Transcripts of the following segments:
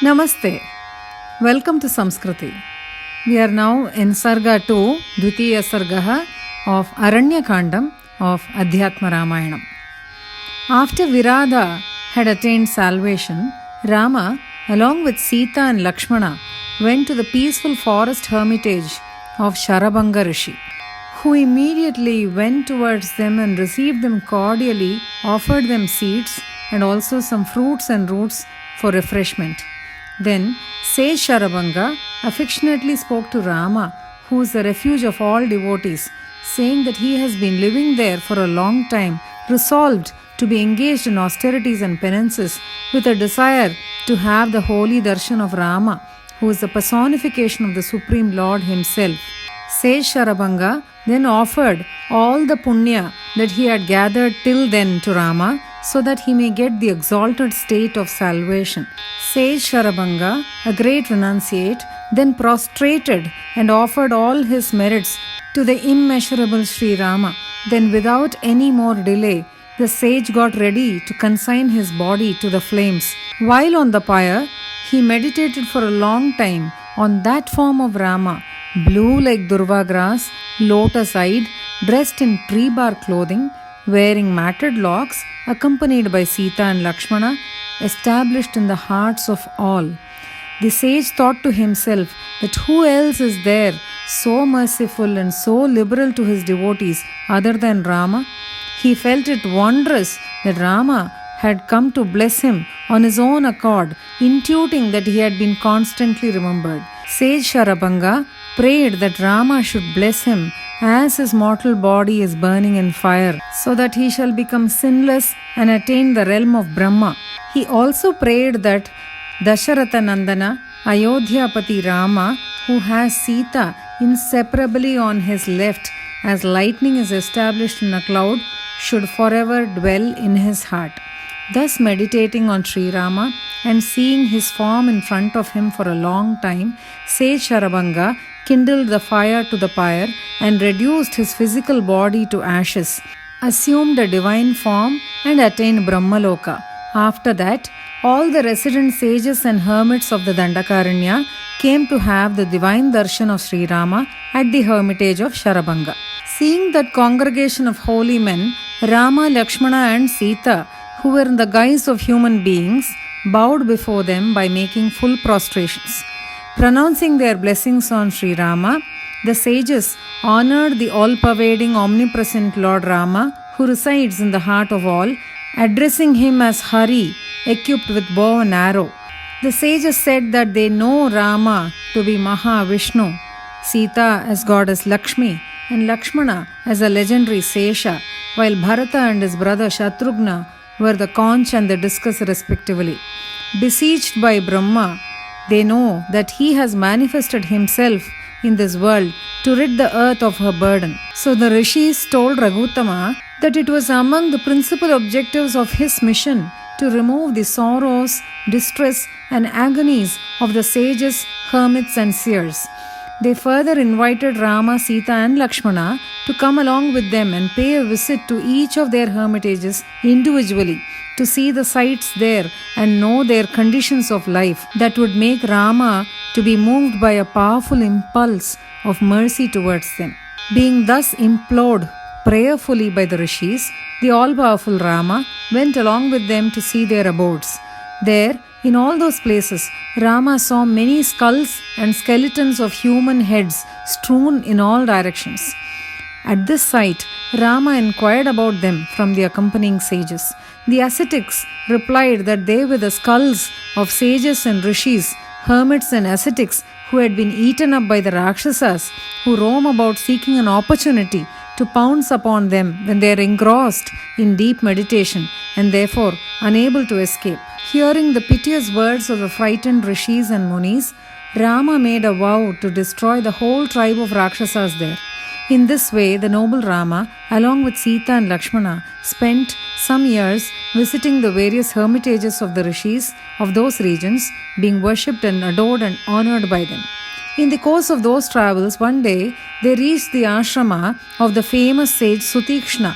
Namaste. Welcome to Samskriti. We are now in Sarga 2, Dvitiya Sargaha of Aranya Kandam of Adhyatma Ramayanam. After Virada had attained salvation, Rama, along with Sita and Lakshmana, went to the peaceful forest hermitage of Sharabanga Rishi, who immediately went towards them and received them cordially, offered them seeds and also some fruits and roots for refreshment. Then sage Sharabanga affectionately spoke to Rama, who is the refuge of all devotees, saying that he has been living there for a long time, resolved to be engaged in austerities and penances, with a desire to have the holy darshan of Rama, who is the personification of the Supreme Lord Himself. Sage Sharabanga then offered all the punya that he had gathered till then to Rama, so that he may get the exalted state of salvation. Sage Sharabanga, a great renunciate, then prostrated and offered all his merits to the immeasurable Sri Rama. Then without any more delay, the sage got ready to consign his body to the flames. While on the pyre, he meditated for a long time on that form of Rama, blue like durva grass, lotus-eyed, dressed in tree-bark clothing, wearing matted locks, accompanied by Sita and Lakshmana, established in the hearts of all. The sage thought to himself that who else is there so merciful and so liberal to his devotees other than Rama? He felt it wondrous that Rama had come to bless him on his own accord, intuiting that he had been constantly remembered. Sage Sharabanga prayed that Rama should bless him as his mortal body is burning in fire, so that he shall become sinless and attain the realm of Brahma. He also prayed that Dasharatha Nandana, Ayodhyapati Rama, who has Sita inseparably on his left as lightning is established in a cloud, should forever dwell in his heart. Thus meditating on Sri Rama and seeing his form in front of him for a long time, Sage Sharabanga kindled the fire to the pyre and reduced his physical body to ashes, assumed a divine form and attained Brahmaloka. After that, all the resident sages and hermits of the Dandakaranya came to have the divine darshan of Sri Rama at the hermitage of Sharabanga. Seeing that congregation of holy men, Rama, Lakshmana and Sita, who were in the guise of human beings, bowed before them by making full prostrations. Pronouncing their blessings on Sri Rama, the sages honored the all-pervading, omnipresent Lord Rama, who resides in the heart of all, addressing him as Hari, equipped with bow and arrow. The sages said that they know Rama to be Mahavishnu, Sita as goddess Lakshmi, and Lakshmana as a legendary Sesha, while Bharata and his brother Shatrughna were the conch and the discus respectively. Besieged by Brahma, they know that he has manifested himself in this world to rid the earth of her burden. So the rishis told Raghutama that it was among the principal objectives of his mission to remove the sorrows, distress and agonies of the sages, hermits and seers. They further invited Rama, Sita and Lakshmana to come along with them and pay a visit to each of their hermitages individually, to see the sights there and know their conditions of life that would make Rama to be moved by a powerful impulse of mercy towards them. Being thus implored prayerfully by the rishis, the all-powerful Rama went along with them to see their abodes. There, in all those places, Rama saw many skulls and skeletons of human heads strewn in all directions. At this sight, Rama inquired about them from the accompanying sages. The ascetics replied that they were the skulls of sages and rishis, hermits and ascetics who had been eaten up by the Rakshasas, who roam about seeking an opportunity to pounce upon them when they are engrossed in deep meditation and therefore unable to escape. Hearing the piteous words of the frightened rishis and munis, Rama made a vow to destroy the whole tribe of Rakshasas there. In this way, the noble Rama, along with Sita and Lakshmana, spent some years visiting the various hermitages of the rishis of those regions, being worshipped and adored and honored by them. In the course of those travels, one day they reached the ashrama of the famous sage Sutikshna,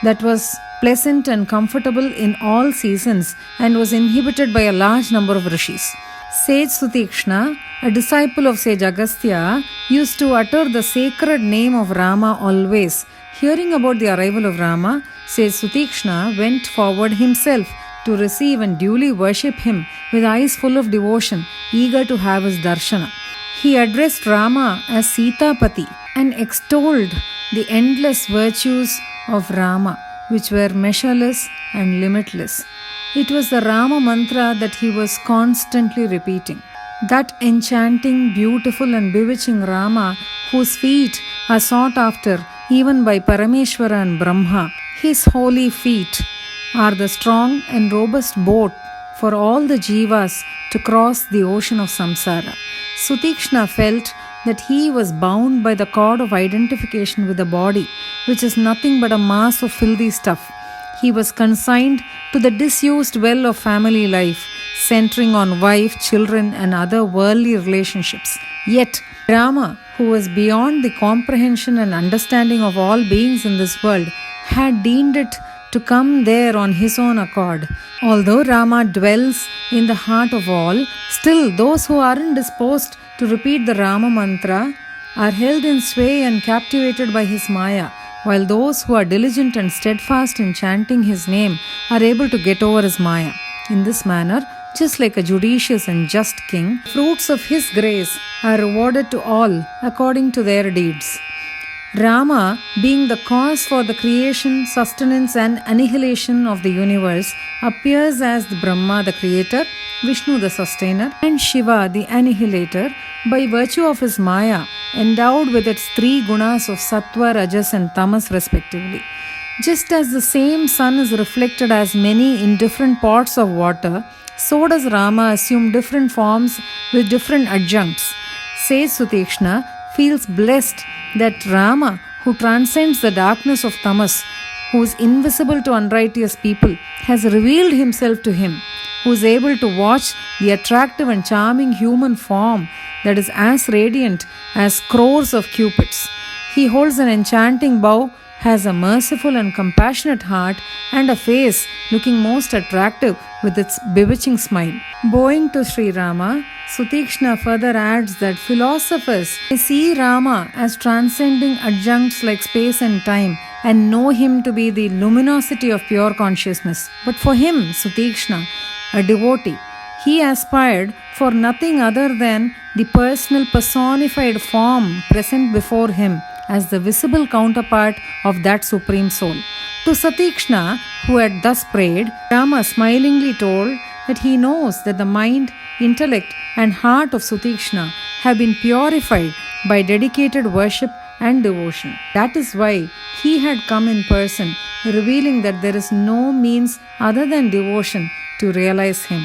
that was pleasant and comfortable in all seasons and was inhabited by a large number of rishis. Sage Sutikshna, a disciple of Sage Agastya, used to utter the sacred name of Rama always. Hearing about the arrival of Rama, Sage Sutikshna went forward himself to receive and duly worship him with eyes full of devotion, eager to have his darshana. He addressed Rama as Sitapati and extolled the endless virtues of Rama, which were measureless and limitless. It was the Rama mantra that he was constantly repeating. That enchanting, beautiful, and bewitching Rama, whose feet are sought after even by Parameshwara and Brahma, his holy feet are the strong and robust boat for all the jivas to cross the ocean of samsara. Sutikshna felt that he was bound by the cord of identification with the body, which is nothing but a mass of filthy stuff. He was consigned to the disused well of family life, centering on wife, children, and other worldly relationships. Yet, Rama, who was beyond the comprehension and understanding of all beings in this world, had deemed it to come there on his own accord. Although Rama dwells in the heart of all, still those who aren't disposed to repeat the Rama mantra are held in sway and captivated by his maya, while those who are diligent and steadfast in chanting his name are able to get over his maya. In this manner, just like a judicious and just king, fruits of his grace are rewarded to all according to their deeds. Rama, being the cause for the creation, sustenance, and annihilation of the universe, appears as the Brahma, the creator, Vishnu, the sustainer, and Shiva, the annihilator, by virtue of his Maya, endowed with its three gunas of Sattva, Rajas, and Tamas, respectively. Just as the same sun is reflected as many in different pots of water, so does Rama assume different forms with different adjuncts. Sage Sutikshna feels blessed that Rama, who transcends the darkness of tamas, who is invisible to unrighteous people, has revealed himself to him, who is able to watch the attractive and charming human form that is as radiant as crores of cupids. He holds an enchanting bow, has a merciful and compassionate heart, and a face looking most attractive with its bewitching smile. Bowing to Sri Rama, Sutikshna further adds that philosophers may see Rama as transcending adjuncts like space and time and know him to be the luminosity of pure consciousness. But for him, Sutikshna, a devotee, he aspired for nothing other than the personal personified form present before him as the visible counterpart of that supreme soul. To Sutikshna, who had thus prayed, Rama smilingly told that he knows that the mind, intellect, and heart of Sutikshna have been purified by dedicated worship and devotion. That is why he had come in person, revealing that there is no means other than devotion to realize him.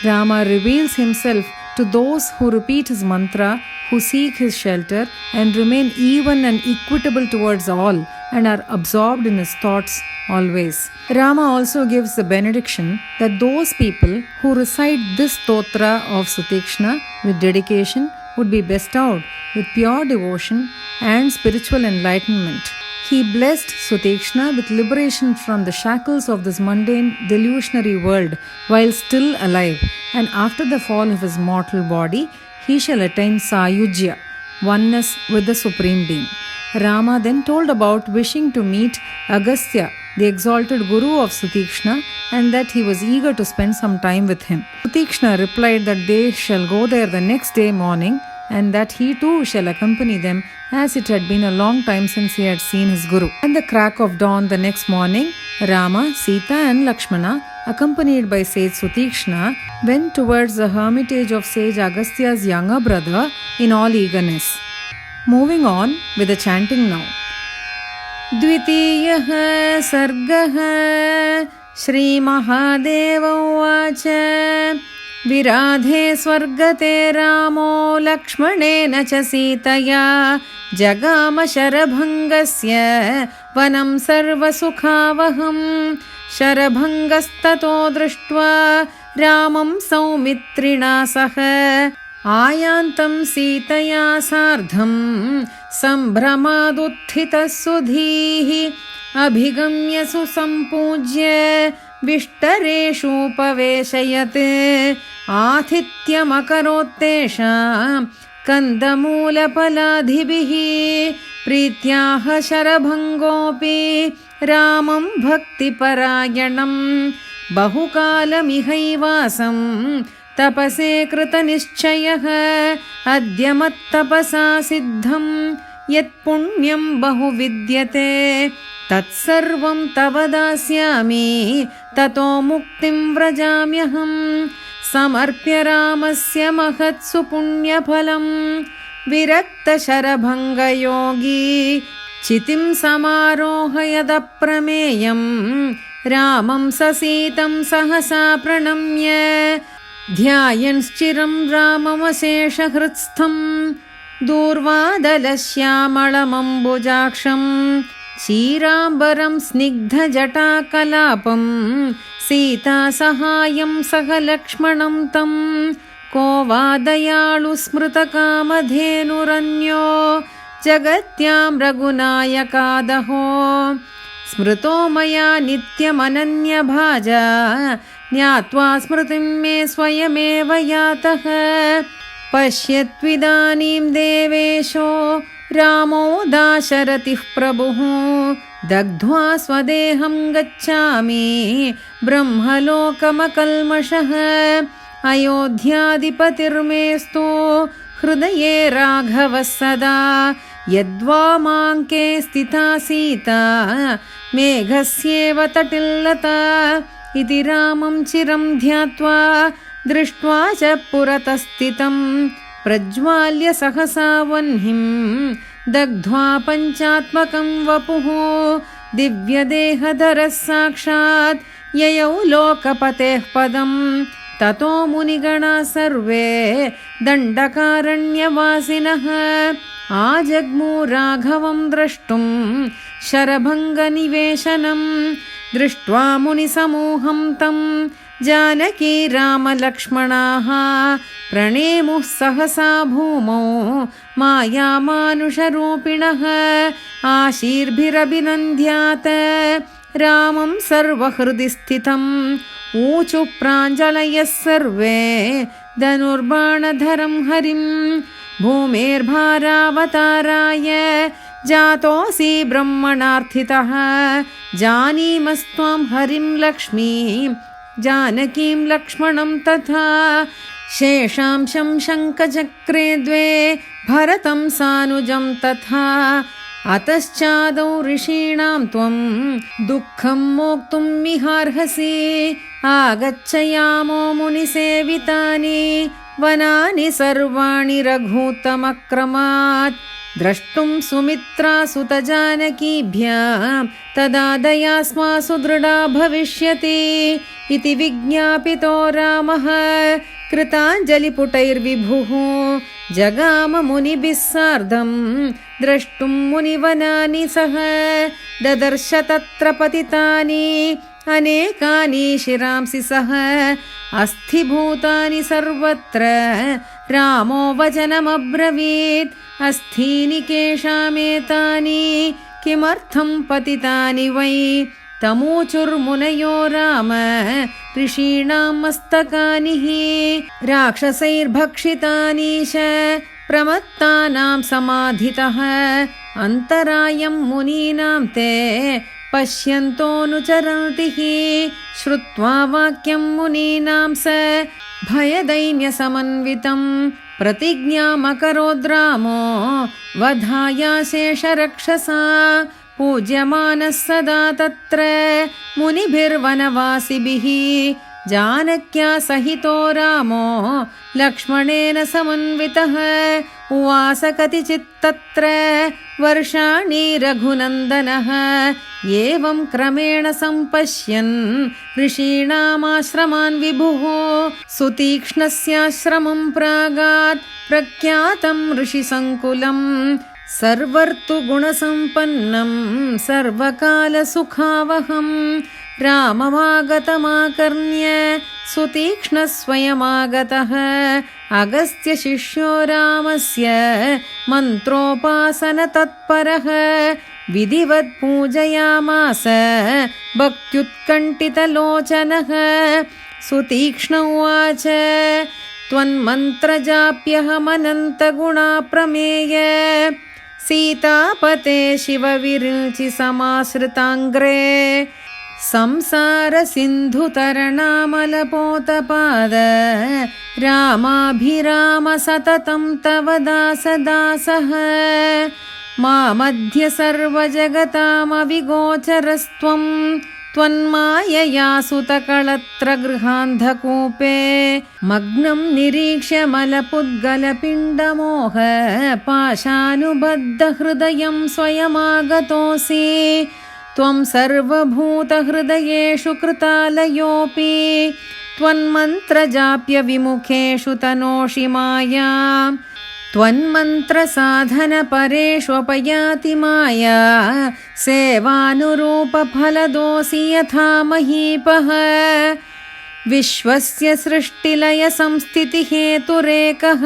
Rama reveals himself to those who repeat his mantra, who seek his shelter, and remain even and equitable towards all, and are absorbed in his thoughts always. Rama also gives the benediction that those people who recite this stotra of Sutikshna with dedication would be bestowed with pure devotion and spiritual enlightenment. He blessed Sutikshna with liberation from the shackles of this mundane, delusionary world while still alive, and after the fall of his mortal body, he shall attain Sayujya, oneness with the Supreme Being. Rama then told about wishing to meet Agastya, the exalted guru of Sutikshna, and that he was eager to spend some time with him. Sutikshna replied that they shall go there the next day morning, and that he too shall accompany them, as it had been a long time since he had seen his guru. At the crack of dawn the next morning, Rama, Sita, and Lakshmana, accompanied by sage Sutikshna, went towards the hermitage of sage Agastya's younger brother in all eagerness. Moving on with the chanting now. द्वितीयः सर्गः श्रीमहादेव उवाच विराधे स्वर्गते रामो लक्ष्मणेन च सीतया जगाम शरभङ्गस्य वनं सर्वसुखावहम् शरभङ्गस्ततो दृष्ट्वा रामं सौमित्रिणा सह आयान्तं सीतया सार्धं सम्भ्रमादुत्थितः सुधीः अभिगम्य सुसम्पूज्य विष्टरेषूपवेशयत् आतिथ्यमकरोत्तेषां कन्दमूलफलादिभिः प्रीत्याह शरभङ्गोऽपि रामं भक्तिपरायणं बहुकालमिहैवासं तपसे कृतनिश्चयः अद्य मत्तपसा सिद्धं यत्पुण्यं बहु विद्यते तत्सर्वं तव दास्यामि ततो मुक्तिं व्रजाम्यहम् समर्प्य रामस्य महत्सु पुण्यफलं विरक्तशरभङ्गयोगी चितिं समारोहयदप्रमेयं रामं ससीतं सहसा प्रणम्य ध्यायन्श्चिरं राममशेषहृत्स्थं दूर्वादलश्यामळमम्बुजाक्षं क्षीराम्बरं स्निग्धजटाकलापं सीतासहायं सह लक्ष्मणं तं को वा दयाळु स्मृतकामधेनुरन्यो जगत्यां रघुनायकादहो स्मृतो मया नित्यमनन्यभाजा ज्ञात्वा स्मृतिं मे स्वयमेव यातः पश्यत्विदानीं देवेशो रामो दाशरथिः प्रभुः दग्ध्वा स्वदेहं गच्छामि ब्रह्मलोकमकल्मषः अयोध्याधिपतिर्मेस्तु हृदये राघवः सदा यद्वामाङ्के स्थिता सीता मेघस्येव तटिल्लता इति रामं चिरं ध्यात्वा दृष्ट्वा च पुरतस्थितं प्रज्वाल्य सहसा वह्निं दग्ध्वा पञ्चात्मकं वपुः दिव्यदेहधरः साक्षात् ययौ लोकपतेः पदं ततो मुनिगणाः सर्वे दण्डकारण्यवासिनः आजग्मु राघवं द्रष्टुं शरभङ्गनिवेशनं दृष्ट्वा मुनिसमूहं तं जानकी रामलक्ष्मणाः प्रणेमुः सहसा भूमौ मायामानुषरूपिणः आशीर्भिरभिनन्द्यात रामं सर्वहृदि स्थितम् ऊचु प्राञ्जलयः सर्वे धनुर्बाणधरं हरिं भूमेर्भारावताराय जातोऽसि ब्रह्मणार्थितः जानीमस्त्वां हरिं लक्ष्मीं जानकीं लक्ष्मणं तथा शेषांशं शङ्खचक्रे द्वे भरतं सानुजं तथा अतश्चादौ ऋषीणां त्वं दुःखं मोक्तुं मिहार्हसि आगच्छयामो मुनिसेवितानि वनानि सर्वाणि रघूत्तमक्रमात् द्रष्टुं सुमित्रा सुतजानकीभ्यां तदा दयास्मासु दृढा भविष्यति इति विज्ञापितो रामः कृताञ्जलिपुटैर्विभुः जगाम मुनिभिः सार्धं द्रष्टुं मुनिवनानि सह ददर्श तत्र पतितानि अनेकानि शिरांसि सह अस्थिभूतानि सर्वत्र रामो वचनमब्रवीत् अस्थीनि केषामेतानि किमर्थं पतितानि वै तमूचुर्मुनयो राम ऋषीणां मस्तकानि हि राक्षसैर्भक्षितानि च प्रमत्तानां समाधितः अन्तरायं मुनीनां ते पश्यन्तोऽनुचरन्ति हि श्रुत्वा वाक्यं मुनीनां स भयदैन्यसमन्वितं प्रतिज्ञामकरोद्रामो वधायाशेषरक्षसा पूज्यमानः सदा तत्र मुनिभिर्वनवासिभिः जानक्या सहितो रामो लक्ष्मणेन समन्वितः उवास कतिचित् तत्र वर्षाणि रघुनन्दनः एवं क्रमेण सम्पश्यन् ऋषीणामाश्रमान् विभुः सुतीक्ष्णस्याश्रमं प्रागात् प्रख्यातं ऋषिसङ्कुलम् सर्वर्तुगुणसम्पन्नं सर्वकालसुखावहम् राममागतमाकर्ण्य सुतीक्ष्णस्वयमागतः अगस्त्यशिष्यो रामस्य मन्त्रोपासनतत्परः विधिवत् पूजयामास भक्त्युत्कण्ठितलोचनः। सुतीक्ष्ण उवाच त्वन्मन्त्रजाप्यहमनन्तगुणाप्रमेय सीतापते शिवविरुचि समाश्रिताङ्ग्रे संसारसिन्धुतरणामलपोतपाद रामाभिराम सततं तव दासदासः मामध्य सर्वजगतामविगोचरस्त्वं त्वन्मायया सुतकळत्रगृहान्धकूपे मग्नं निरीक्ष्य मलपुद्गलपिण्डमोह पाशानुबद्धहृदयं स्वयमागतोऽसि त्वं सर्वभूतहृदयेषु कृतालयोऽपि त्वन्मन्त्रजाप्यविमुखेषु तनोषि मायां त्वन्मन्त्रसाधनपरेष्वपयाति माया सेवानुरूपफलदोऽसि यथा महीपः विश्वस्य सृष्टिलयसंस्थितिहेतुरेकः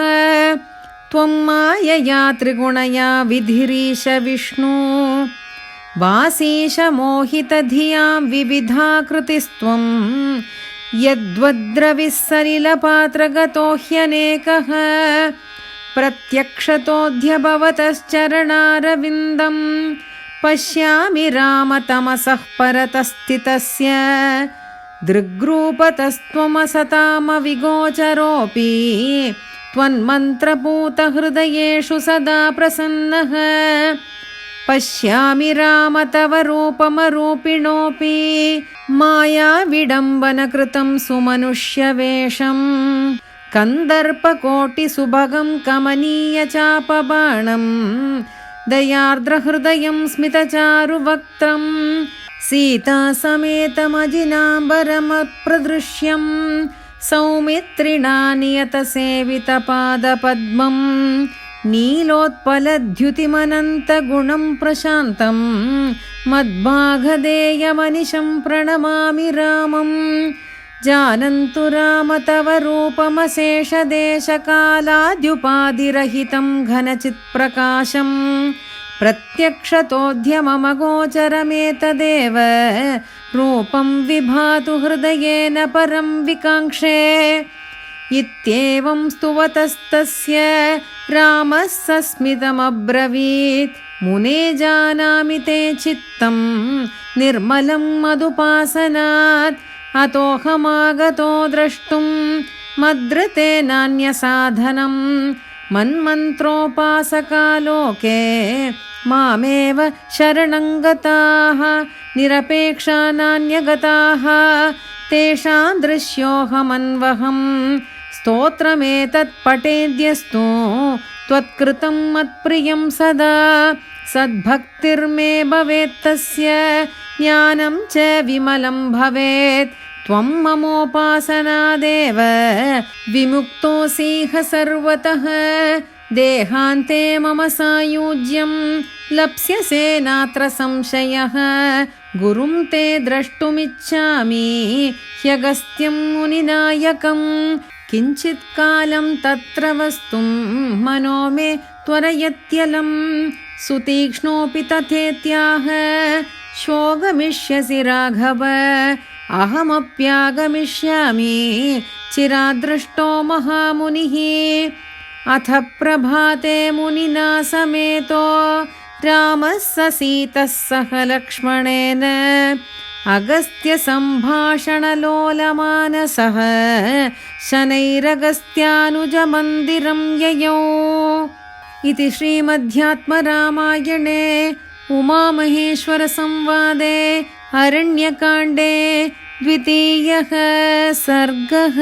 त्वं मायया त्रिगुणया विधिरीश विष्णु वासीश मोहितधियां विविधाकृतिस्त्वं यद्वद्रविः सलिलपात्रगतो ह्यनेकः प्रत्यक्षतोऽद्य भवतश्चरणारविन्दं पश्यामि रामतमसः परतस्थितस्य दृग्रूपतस्त्वमसतामविगोचरोऽपि त्वन्मन्त्रपूतहृदयेषु सदा प्रसन्नः पश्यामि राम तव रूपमरूपिणोऽपि मायाविडम्बनकृतं सुमनुष्यवेषं कन्दर्पकोटिसुभगं कमनीयचापबाणं दयार्द्रहृदयं स्मितचारुवक्त्रं सीतासमेतमजिनाम्बरमप्रदृश्यं सौमित्रिणा नियतसेवितपादपद्मं नीलोत्पलद्युतिमनन्तगुणं प्रशान्तं मद्भागधेयमनिशं प्रणमामि रामं जानन्तु राम तव रूपमशेषदेशकालाद्युपाधिरहितं घनचित्प्रकाशं प्रत्यक्षतोऽद्य मम गोचरमेतदेव रूपं विभातु हृदयेन परं विकाङ्क्षे इत्येवं स्तुवतस्तस्य रामः सस्मितमब्रवीत् मुने जानामि ते चित्तं निर्मलं मदुपासनात् अतोऽहमागतो द्रष्टुं मद्ऋते नान्यसाधनं मन्मन्त्रोपासकालोके मामेव शरणं गताः निरपेक्षा नान्यगताः तेषां दृश्योऽहमन्वहं स्तोत्रमेतत् पठेद्यस्तु त्वत्कृतं मत्प्रियं सदा सद्भक्तिर्मे भवेत्तस्य ज्ञानं च विमलं भवेत् त्वं ममोपासनादेव विमुक्तोऽसीह सर्वतः देहान्ते मम सायुज्यं लप्स्यसे नात्र संशयः गुरुं ते द्रष्टुमिच्छामि ह्यगस्त्यं मुनिनायकं किञ्चित् कालं तत्र वस्तुं मनो मे त्वरयत्यलं सुतीक्ष्णोऽपि तथेत्याह श्वो गमिष्यसि राघव अहमप्यागमिष्यामि चिरादृष्टो महामुनिः अथ प्रभाते मुनिना समेतो रामः स सीतः सह लक्ष्मणेन अगस्त्यसम्भाषणलोलमानसः शनैरगस्त्यानुजमन्दिरं ययौ इति श्रीमध्यात्मरामायणे उमामहेश्वरसंवादे अरण्यकाण्डे 2य सर्गः।